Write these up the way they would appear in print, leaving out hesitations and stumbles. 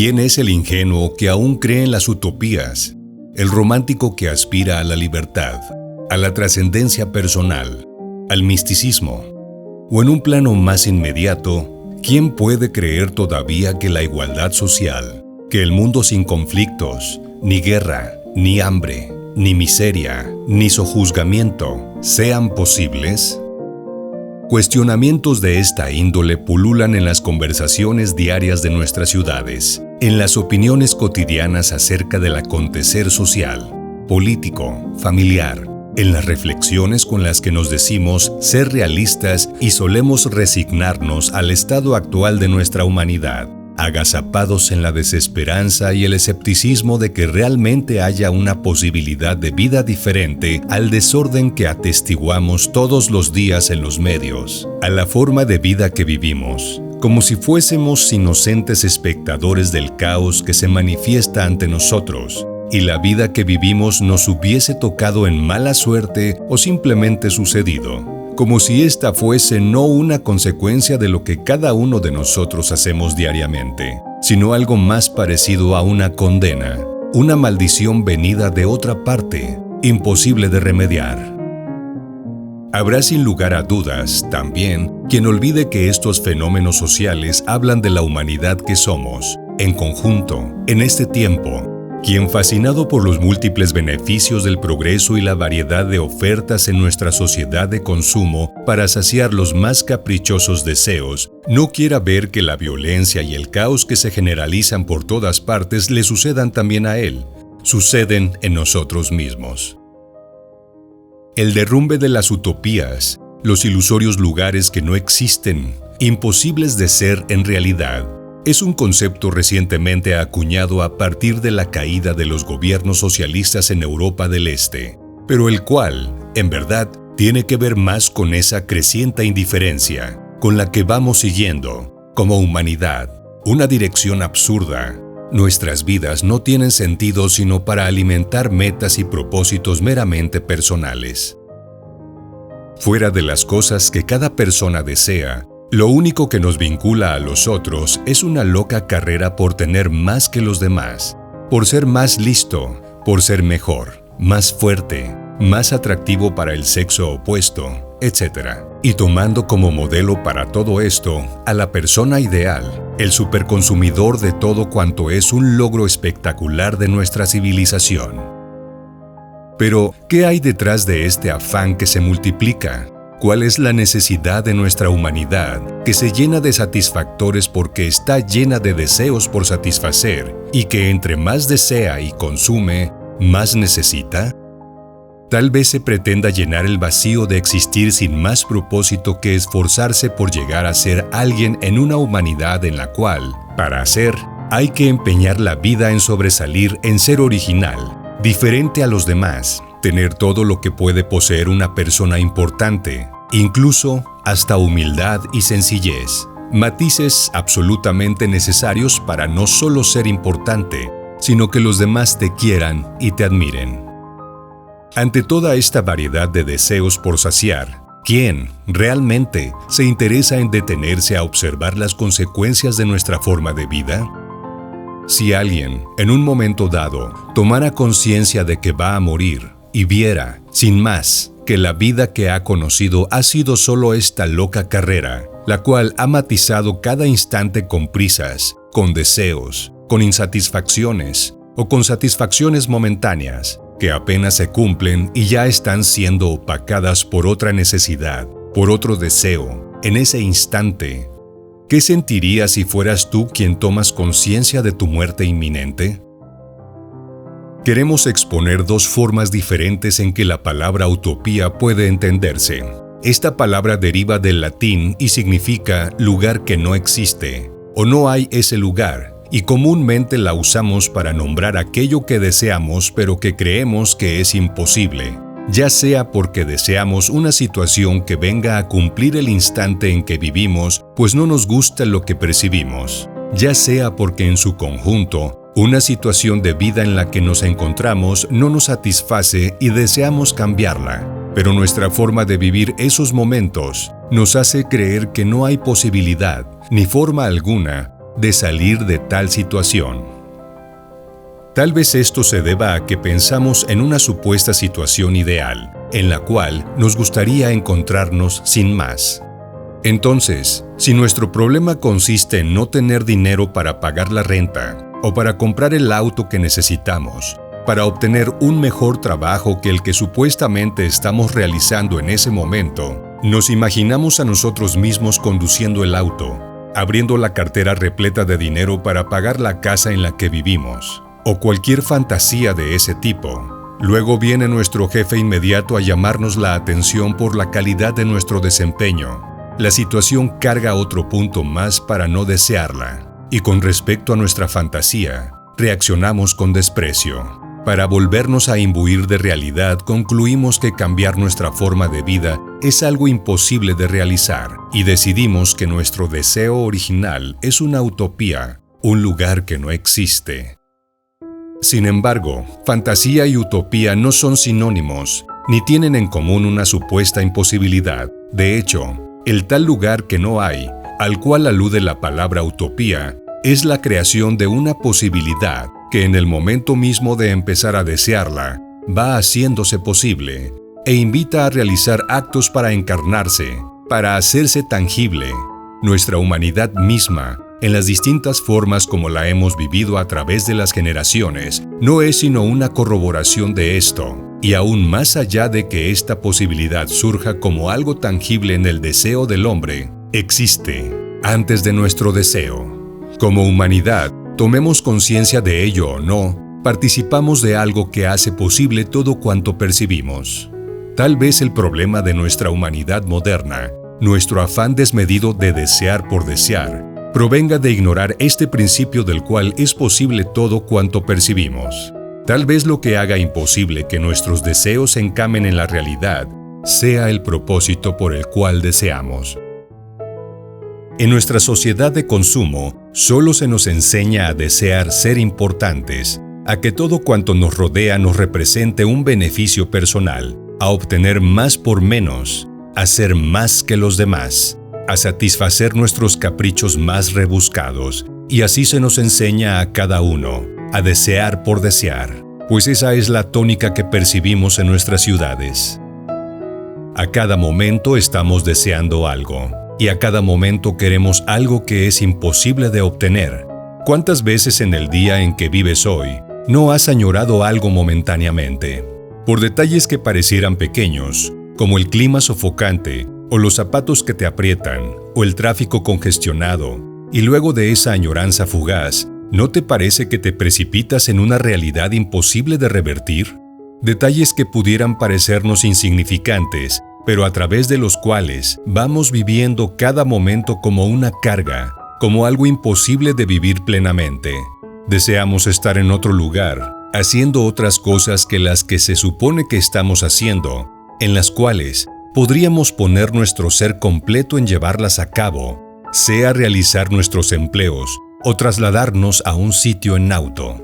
¿Quién es el ingenuo que aún cree en las utopías? El romántico que aspira a la libertad, a la trascendencia personal, al misticismo. O en un plano más inmediato, ¿quién puede creer todavía que la igualdad social, que el mundo sin conflictos, ni guerra, ni hambre, ni miseria, ni sojuzgamiento sean posibles? Cuestionamientos de esta índole pululan en las conversaciones diarias de nuestras ciudades, en las opiniones cotidianas acerca del acontecer social, político, familiar, en las reflexiones con las que nos decimos ser realistas y solemos resignarnos al estado actual de nuestra humanidad, agazapados en la desesperanza y el escepticismo de que realmente haya una posibilidad de vida diferente al desorden que atestiguamos todos los días en los medios, a la forma de vida que vivimos, como si fuésemos inocentes espectadores del caos que se manifiesta ante nosotros, y la vida que vivimos nos hubiese tocado en mala suerte o simplemente sucedido, como si esta fuese no una consecuencia de lo que cada uno de nosotros hacemos diariamente, sino algo más parecido a una condena, una maldición venida de otra parte, imposible de remediar. Habrá sin lugar a dudas, también, quien olvide que estos fenómenos sociales hablan de la humanidad que somos, en conjunto, en este tiempo, quien fascinado por los múltiples beneficios del progreso y la variedad de ofertas en nuestra sociedad de consumo para saciar los más caprichosos deseos, no quiera ver que la violencia y el caos que se generalizan por todas partes le sucedan también a él, suceden en nosotros mismos. El derrumbe de las utopías, los ilusorios lugares que no existen, imposibles de ser en realidad, es un concepto recientemente acuñado a partir de la caída de los gobiernos socialistas en Europa del Este, pero el cual, en verdad, tiene que ver más con esa creciente indiferencia con la que vamos siguiendo, como humanidad, una dirección absurda. Nuestras vidas no tienen sentido sino para alimentar metas y propósitos meramente personales. Fuera de las cosas que cada persona desea, lo único que nos vincula a los otros es una loca carrera por tener más que los demás, por ser más listo, por ser mejor, más fuerte, más atractivo para el sexo opuesto, etc. Y tomando como modelo para todo esto a la persona ideal, el superconsumidor de todo cuanto es un logro espectacular de nuestra civilización. Pero, ¿qué hay detrás de este afán que se multiplica? ¿Cuál es la necesidad de nuestra humanidad que se llena de satisfactores porque está llena de deseos por satisfacer y que entre más desea y consume, más necesita? Tal vez se pretenda llenar el vacío de existir sin más propósito que esforzarse por llegar a ser alguien en una humanidad en la cual, para hacer, hay que empeñar la vida en sobresalir, en ser original, diferente a los demás, tener todo lo que puede poseer una persona importante, incluso hasta humildad y sencillez, matices absolutamente necesarios para no solo ser importante, sino que los demás te quieran y te admiren. Ante toda esta variedad de deseos por saciar, ¿quién realmente se interesa en detenerse a observar las consecuencias de nuestra forma de vida? Si alguien, en un momento dado, tomara conciencia de que va a morir y viera, sin más, que la vida que ha conocido ha sido solo esta loca carrera, la cual ha matizado cada instante con prisas, con deseos, con insatisfacciones o con satisfacciones momentáneas, que apenas se cumplen y ya están siendo opacadas por otra necesidad, por otro deseo, en ese instante. ¿Qué sentirías si fueras tú quien tomas conciencia de tu muerte inminente? Queremos exponer dos formas diferentes en que la palabra utopía puede entenderse. Esta palabra deriva del latín y significa lugar que no existe, o no hay ese lugar, y comúnmente la usamos para nombrar aquello que deseamos pero que creemos que es imposible, ya sea porque deseamos una situación que venga a cumplir el instante en que vivimos, pues no nos gusta lo que percibimos, ya sea porque en su conjunto, una situación de vida en la que nos encontramos no nos satisface y deseamos cambiarla, pero nuestra forma de vivir esos momentos nos hace creer que no hay posibilidad, ni forma alguna, de salir de tal situación. Tal vez esto se deba a que pensamos en una supuesta situación ideal, en la cual nos gustaría encontrarnos sin más. Entonces, si nuestro problema consiste en no tener dinero para pagar la renta, o para comprar el auto que necesitamos, para obtener un mejor trabajo que el que supuestamente estamos realizando en ese momento, nos imaginamos a nosotros mismos conduciendo el auto, abriendo la cartera repleta de dinero para pagar la casa en la que vivimos, o cualquier fantasía de ese tipo. Luego viene nuestro jefe inmediato a llamarnos la atención por la calidad de nuestro desempeño. La situación carga otro punto más para no desearla, y con respecto a nuestra fantasía, reaccionamos con desprecio. Para volvernos a imbuir de realidad, concluimos que cambiar nuestra forma de vida es algo imposible de realizar y decidimos que nuestro deseo original es una utopía, un lugar que no existe. Sin embargo, fantasía y utopía no son sinónimos, ni tienen en común una supuesta imposibilidad. De hecho, el tal lugar que no hay, al cual alude la palabra utopía, es la creación de una posibilidad que en el momento mismo de empezar a desearla, va haciéndose posible e invita a realizar actos para encarnarse, para hacerse tangible. Nuestra humanidad misma, en las distintas formas como la hemos vivido a través de las generaciones, no es sino una corroboración de esto, y aún más allá de que esta posibilidad surja como algo tangible en el deseo del hombre, existe antes de nuestro deseo. Como humanidad, tomemos conciencia de ello o no, participamos de algo que hace posible todo cuanto percibimos. Tal vez el problema de nuestra humanidad moderna, nuestro afán desmedido de desear por desear, provenga de ignorar este principio del cual es posible todo cuanto percibimos. Tal vez lo que haga imposible que nuestros deseos se encamen en la realidad sea el propósito por el cual deseamos. En nuestra sociedad de consumo, solo se nos enseña a desear ser importantes, a que todo cuanto nos rodea nos represente un beneficio personal, a obtener más por menos, a ser más que los demás, a satisfacer nuestros caprichos más rebuscados, y así se nos enseña a cada uno, a desear por desear, pues esa es la tónica que percibimos en nuestras ciudades. A cada momento estamos deseando algo. Y a cada momento queremos algo que es imposible de obtener. ¿Cuántas veces en el día en que vives hoy no has añorado algo momentáneamente? Por detalles que parecieran pequeños, como el clima sofocante, o los zapatos que te aprietan, o el tráfico congestionado, y luego de esa añoranza fugaz, ¿no te parece que te precipitas en una realidad imposible de revertir? Detalles que pudieran parecernos insignificantes, pero a través de los cuales vamos viviendo cada momento como una carga, como algo imposible de vivir plenamente. Deseamos estar en otro lugar, haciendo otras cosas que las que se supone que estamos haciendo, en las cuales podríamos poner nuestro ser completo en llevarlas a cabo, sea realizar nuestros empleos o trasladarnos a un sitio en auto.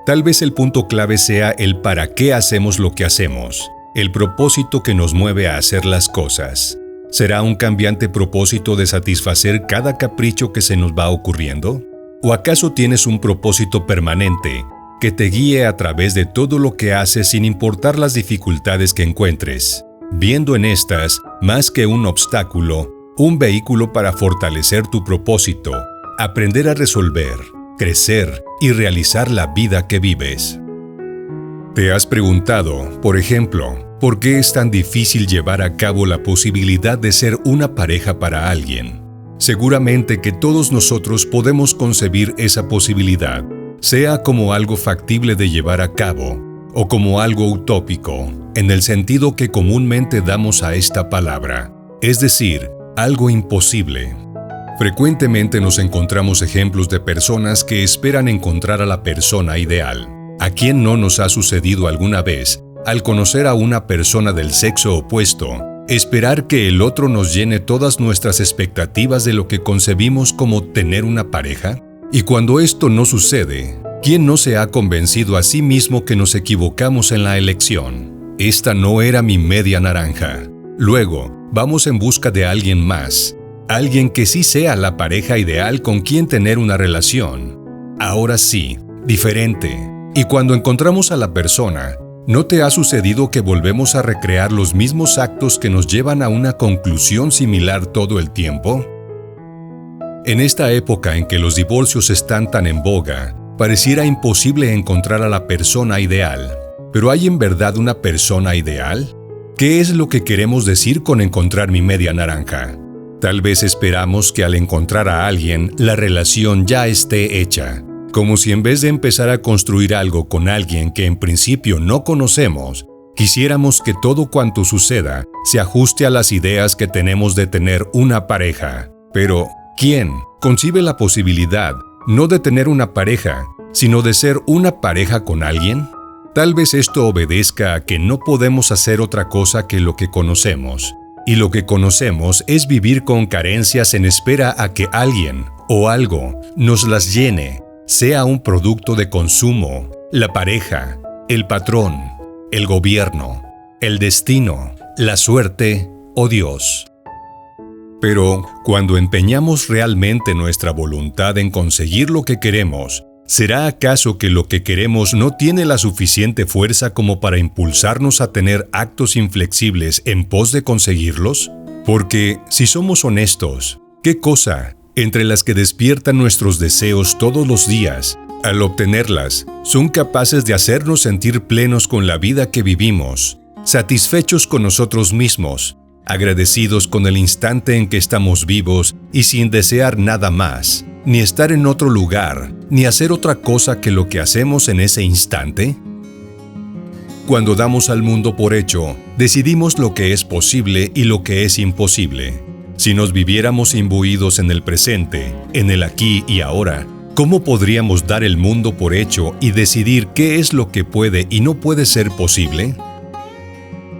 Tal vez el punto clave sea el para qué hacemos lo que hacemos. El propósito que nos mueve a hacer las cosas. ¿Será un cambiante propósito de satisfacer cada capricho que se nos va ocurriendo? ¿O acaso tienes un propósito permanente que te guíe a través de todo lo que haces sin importar las dificultades que encuentres, viendo en estas, más que un obstáculo, un vehículo para fortalecer tu propósito, aprender a resolver, crecer y realizar la vida que vives? ¿Te has preguntado, por ejemplo, por qué es tan difícil llevar a cabo la posibilidad de ser una pareja para alguien? Seguramente que todos nosotros podemos concebir esa posibilidad, sea como algo factible de llevar a cabo, o como algo utópico, en el sentido que comúnmente damos a esta palabra, es decir, algo imposible. Frecuentemente nos encontramos ejemplos de personas que esperan encontrar a la persona ideal. ¿A quién no nos ha sucedido alguna vez, al conocer a una persona del sexo opuesto, esperar que el otro nos llene todas nuestras expectativas de lo que concebimos como tener una pareja? Y cuando esto no sucede, ¿quién no se ha convencido a sí mismo que nos equivocamos en la elección? Esta no era mi media naranja. Luego, vamos en busca de alguien más, Alguien que sí sea la pareja ideal con quien tener una relación. Ahora sí, diferente. Y cuando encontramos a la persona, ¿no te ha sucedido que volvemos a recrear los mismos actos que nos llevan a una conclusión similar todo el tiempo? En esta época en que los divorcios están tan en boga, pareciera imposible encontrar a la persona ideal. ¿Pero hay en verdad una persona ideal? ¿Qué es lo que queremos decir con encontrar mi media naranja? Tal vez esperamos que al encontrar a alguien, la relación ya esté hecha. Como si en vez de empezar a construir algo con alguien que en principio no conocemos, quisiéramos que todo cuanto suceda se ajuste a las ideas que tenemos de tener una pareja. Pero, ¿quién concibe la posibilidad no de tener una pareja, sino de ser una pareja con alguien? Tal vez esto obedezca a que no podemos hacer otra cosa que lo que conocemos. Y lo que conocemos es vivir con carencias en espera a que alguien o algo nos las llene, sea un producto de consumo, la pareja, el patrón, el gobierno, el destino, la suerte o Dios. Pero cuando empeñamos realmente nuestra voluntad en conseguir lo que queremos, ¿será acaso que lo que queremos no tiene la suficiente fuerza como para impulsarnos a tener actos inflexibles en pos de conseguirlos? Porque, si somos honestos, ¿qué cosa, entre las que despiertan nuestros deseos todos los días, al obtenerlas, son capaces de hacernos sentir plenos con la vida que vivimos, satisfechos con nosotros mismos, agradecidos con el instante en que estamos vivos y sin desear nada más, ni estar en otro lugar, ni hacer otra cosa que lo que hacemos en ese instante? Cuando damos al mundo por hecho, decidimos lo que es posible y lo que es imposible. Si nos viviéramos imbuidos en el presente, en el aquí y ahora, ¿cómo podríamos dar el mundo por hecho y decidir qué es lo que puede y no puede ser posible?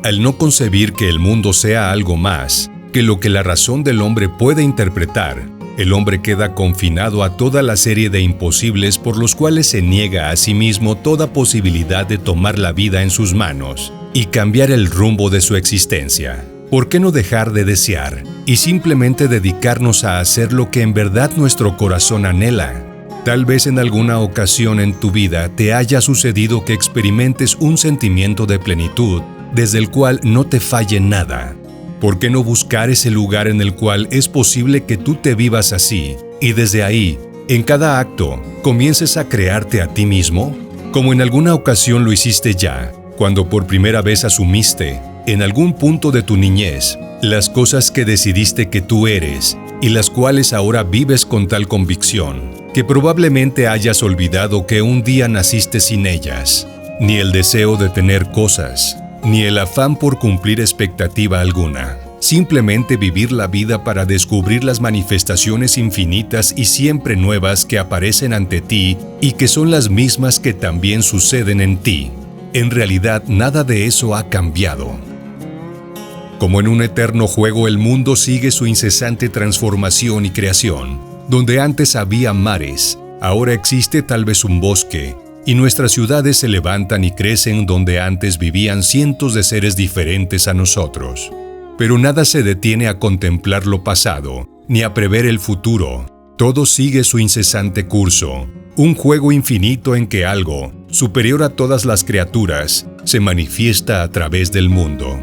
Al no concebir que el mundo sea algo más que lo que la razón del hombre puede interpretar, el hombre queda confinado a toda la serie de imposibles por los cuales se niega a sí mismo toda posibilidad de tomar la vida en sus manos y cambiar el rumbo de su existencia. ¿Por qué no dejar de desear y simplemente dedicarnos a hacer lo que en verdad nuestro corazón anhela? Tal vez en alguna ocasión en tu vida te haya sucedido que experimentes un sentimiento de plenitud desde el cual no te falle nada. ¿Por qué no buscar ese lugar en el cual es posible que tú te vivas así y desde ahí, en cada acto, comiences a crearte a ti mismo? Como en alguna ocasión lo hiciste ya, cuando por primera vez asumiste, en algún punto de tu niñez, las cosas que decidiste que tú eres y las cuales ahora vives con tal convicción, que probablemente hayas olvidado que un día naciste sin ellas, ni el deseo de tener cosas, ni el afán por cumplir expectativa alguna. Simplemente vivir la vida para descubrir las manifestaciones infinitas y siempre nuevas que aparecen ante ti y que son las mismas que también suceden en ti. En realidad, nada de eso ha cambiado. Como en un eterno juego, el mundo sigue su incesante transformación y creación. Donde antes había mares, ahora existe tal vez un bosque, y nuestras ciudades se levantan y crecen donde antes vivían cientos de seres diferentes a nosotros. Pero nada se detiene a contemplar lo pasado, ni a prever el futuro. Todo sigue su incesante curso, un juego infinito en que algo, superior a todas las criaturas, se manifiesta a través del mundo.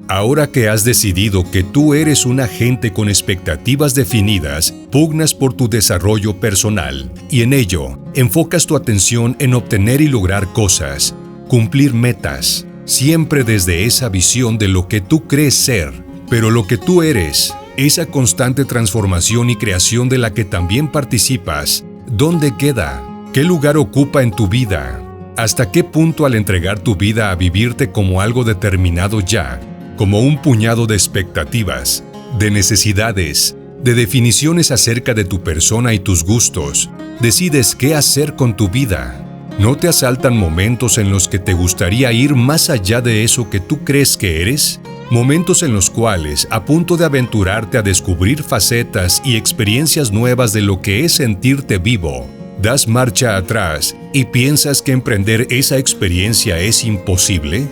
Ahora que has decidido que tú eres un agente con expectativas definidas, pugnas por tu desarrollo personal y en ello enfocas tu atención en obtener y lograr cosas, cumplir metas, siempre desde esa visión de lo que tú crees ser, pero lo que tú eres, esa constante transformación y creación de la que también participas, ¿dónde queda? ¿Qué lugar ocupa en tu vida? ¿Hasta qué punto al entregar tu vida a vivirte como algo determinado ya, como un puñado de expectativas, de necesidades, de definiciones acerca de tu persona y tus gustos, decides qué hacer con tu vida? ¿No te asaltan momentos en los que te gustaría ir más allá de eso que tú crees que eres? Momentos en los cuales, a punto de aventurarte a descubrir facetas y experiencias nuevas de lo que es sentirte vivo, das marcha atrás y piensas que emprender esa experiencia es imposible?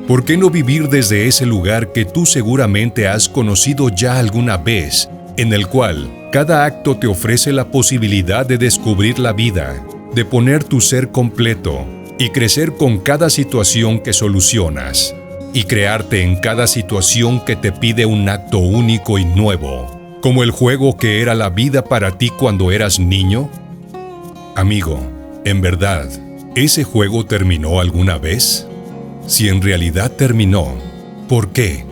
¿Por qué no vivir desde ese lugar que tú seguramente has conocido ya alguna vez, en el cual cada acto te ofrece la posibilidad de descubrir la vida, de poner tu ser completo y crecer con cada situación que solucionas, y crearte en cada situación que te pide un acto único y nuevo, como el juego que era la vida para ti cuando eras niño? Amigo, en verdad, ¿ese juego terminó alguna vez? Si en realidad terminó, ¿por qué?